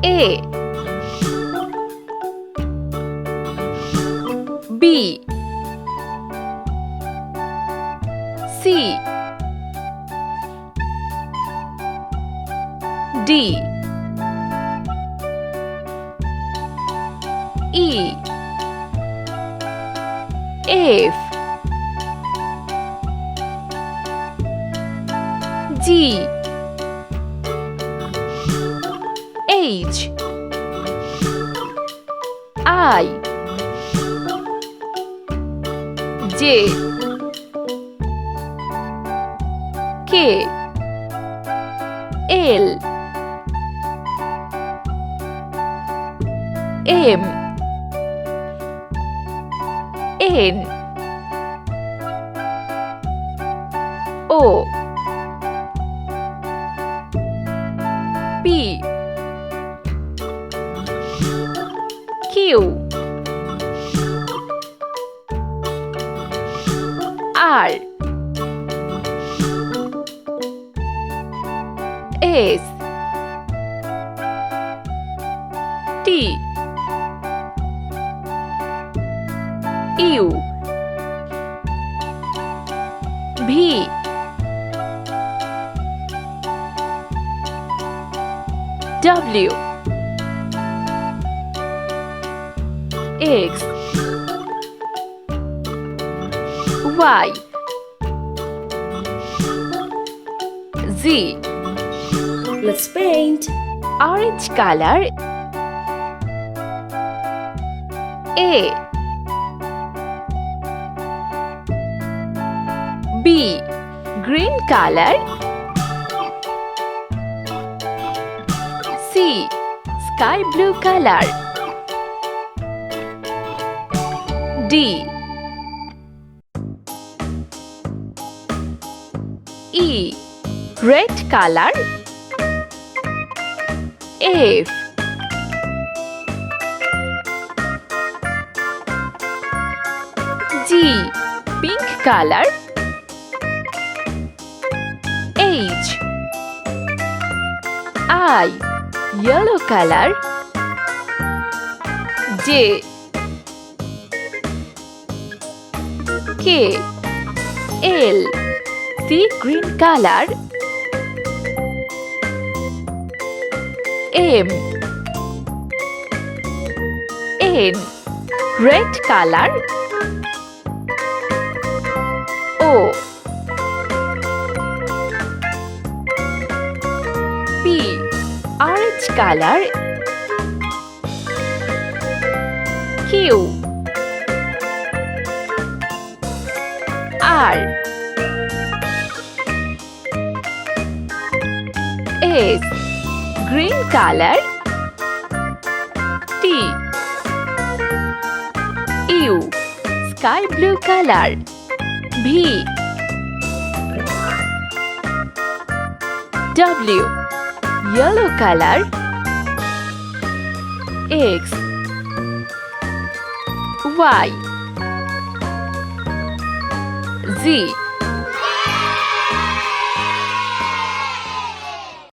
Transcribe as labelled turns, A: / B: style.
A: A B C D E F G H I J K L M N O P Q R S T U V W X Y Z.
B: Let's paint.
A: Orange color A B. Green color C. Sky blue color D E. Red color F G. Pink color H I. Yellow color J K L. Sea green color M N. Red color O P. Orange color Q R S. Green color T U. Sky blue color V W. Yellow color X Y Z.